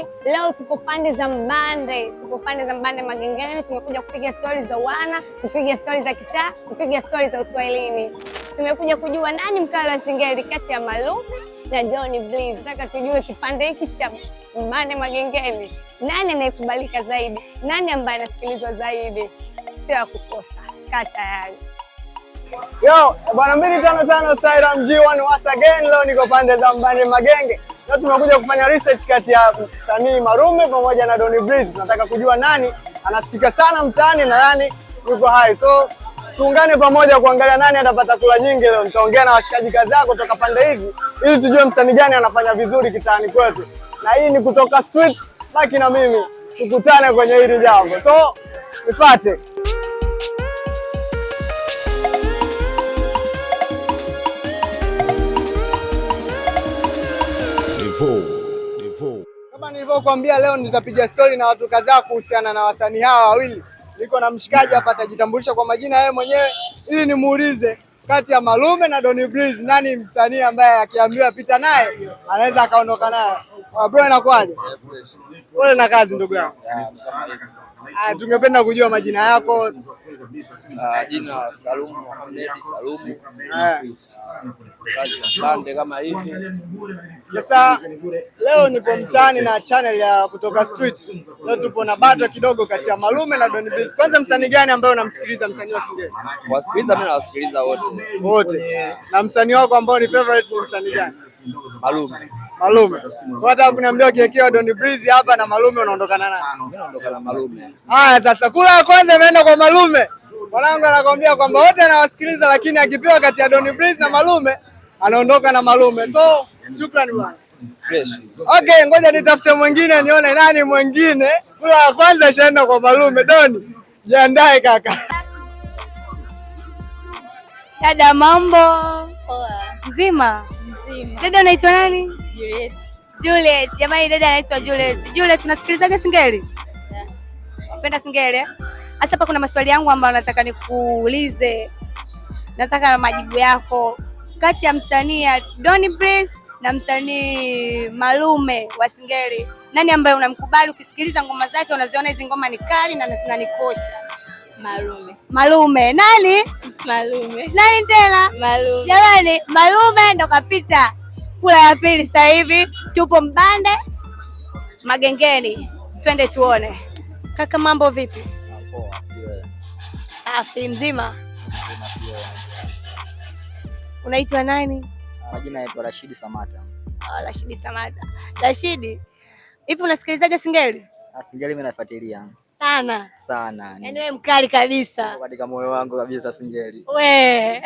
Singeli. Leo tupo pande za Mbande, Magengeni. Tumekuja kupiga stori za wana, kupiga stori za kitaa, kupiga stori za Uswahilini. Tumekuja kujua nani mkali wa Singeli kati ya Malume na Donny Bliss. Nataka tujue kipande hiki cha Mbande Magengeni, nani anayekubalika zaidi, nani ambaye anasikilizwa zaidi. Sio ya kukosa, kaa tayari. Yo, bwana 255 Sairam G1 once again. Leo niko pande za Mbande Magenge. Leo tumekuja kufanya research kati ya msanii Malume pamoja na Donny Bliss. Tunataka kujua nani anasikika sana mtaani na nani yuko high. So tuungane pamoja kuangalia nani atapata kula nyingi leo. Nitaongea na washikaji kadhaa kutoka pande hizi ili tujue msanii gani anafanya vizuri kitaani kwetu. Na hii ni kutoka street, baki na mimi tukutane kwenye hili jambo. So nifuate. Kama nilivyokuambia, leo nitapiga story na watu kadhaa kuhusiana na wasanii hawa wawili. Niko na mshikaji hapa, atajitambulisha kwa majina yeye mwenyewe ili nimuulize kati ya Malume na Donny Bliss nani msanii ambaye akiambiwa pita naye anaweza akaondoka naye. Bro, inakuaje? Pole na kazi ndugu yangu. Tungependa kujua majina yako. Jina Salumu Mohamed Salumu. Kazi kama hivi. Sasa leo nipo mtaani na channel ya kutoka street. Leo tupo na battle kidogo kati ya Malume na Donny Bliss. Kwanza msanii gani ambaye unamsikiliza, msanii wa Singeli? Wasikiliza, mimi nawasikiliza wote. Wote. Na msanii wako ambao ni favorite ni msanii gani? Malume. Malume. Hata kuniambia ukiwekewa Donny Bliss hapa na Malume unaondokana naye? Mimi naondoka na Malume. Sasa kula ya kwanza imeenda kwa Malume. Mwanangu anakuambia kwamba wote anawasikiliza, lakini akipewa kati ya Donny Bliss na Malume anaondoka na Malume. So shukrani bwana. Fresh. Okay, ngoja nitafute mwingine nione nani mwingine. Kula ya kwanza ishaenda kwa Malume. Donny, jiandae kaka. Dada, mambo? Poa. Mzima? Mzima. Dada unaitwa nani? Juliet. Juliet. Jamani, dada anaitwa Juliet. Juliet, unasikilizaje Singeli? Yeah. Unapenda Singeli? Sasa hapa kuna maswali yangu ambayo nataka nikuulize. Nataka majibu yako. Kati ya msanii ya Donny Bliss na msanii Malume wa Singeli, nani ambaye unamkubali ukisikiliza ngoma zake unaziona hizi ngoma ni kali na zinanikosha? Malume. Malume. Nani? Malume. Nani tena? Malume. Jamani, Malume ndo kapita kula ya pili. Sasa hivi tupo Mbande Magengeni, twende tuone. Kaka, mambo vipi? Poa, sio. Safi, mzima. Unaitwa nani? Majina yanaitwa Rashidi Samata. Rashidi Samata. Rashidi, hivi unasikilizaje Singeli? Singeli mimi nafuatilia Sana. sana. Yaani wewe mkali kabisa. Katika moyo wangu kabisa Singeli. We.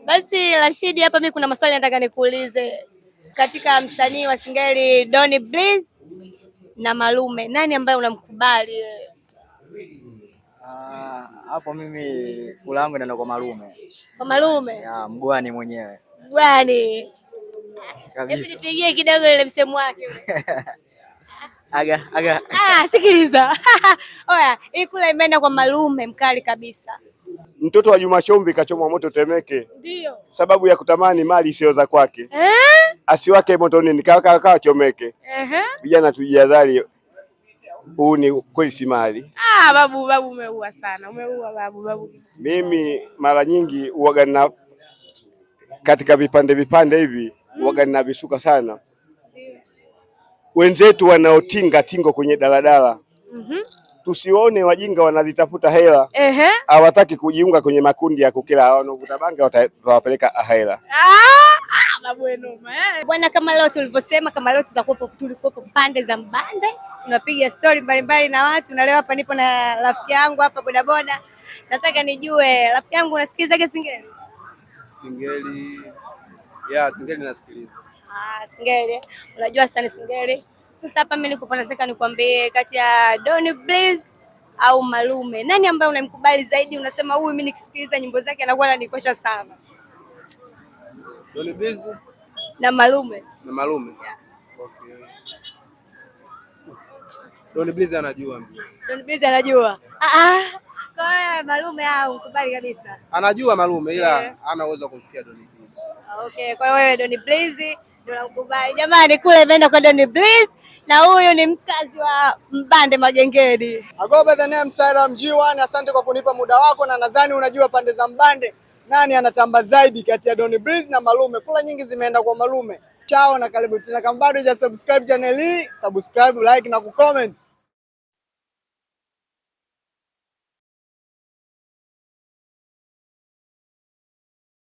Basi Rashidi, hapa mimi kuna maswali nataka nikuulize. Katika msanii wa Singeli Donny Bliss na Malume, nani ambaye unamkubali? Hapo mimi kula yangu inaenda kwa Malume. Kwa Malume? Mgwani mwenyewe. Mgwani. Kabisa. Hebu nipigie kidogo ile msemo wake. Aga. Sikiliza. Oya, hii kula imeenda kwa Malume, mkali kabisa. Mtoto wa Juma Chombi kachomwa moto Temeke. Ndio. Sababu ya kutamani mali sio za kwake. Asiwake motoni nikakaa chomeke. Vijana tujihadhari. Huu ni kweli si mali. Babu umeua sana. Umeua babu. Mimi mara nyingi huaga na katika vipande hivi huaga na visuka sana. Wenzetu wanaotinga tingo kwenye daladala. Tusione wajinga wanazitafuta hela. Hawataki kujiunga kwenye makundi ya kukila, wanaovuta bangi watawapeleka hela. Babu enoma. Bwana, kama leo tulivyosema, kama leo tulikuwa pande za Mbande, tunapiga story mbalimbali na watu, na leo hapa nipo na rafiki yangu hapa bodaboda. Nataka nijue rafiki yangu, unasikilizaje Singeli? Singeli nasikiliza. Singeli. Unajua sana Singeli. Sasa hapa mimi niko nataka nikwambie kati ya Donny Bliss au Malume, nani ambaye unamkubali zaidi? Unasema huyu mimi nikisikiliza nyimbo zake anakuwa ananikosha sana. Donny Bliss na Malume. Na Malume. Yeah. Okay. Donny Bliss anajua. Donny Bliss anajua. Kwa hiyo Malume ukubali kabisa. Anajua Malume ila hana uwezo wa kumfikia Donny Bliss. Okay, kwa hiyo wewe Donny Bliss Tunakubali. Jamani kule imeenda kwa Don Bliss na huyu ni mkazi wa Mbande Magengeni. I go by the name Sairam G1. Asante kwa kunipa muda wako na nadhani unajua pande za Mbande nani anatamba zaidi kati ya Don Bliss na Malume. Kula nyingi zimeenda kwa Malume. Chao na karibu tena, kama bado hujasubscribe channel hii, subscribe, like na kucomment.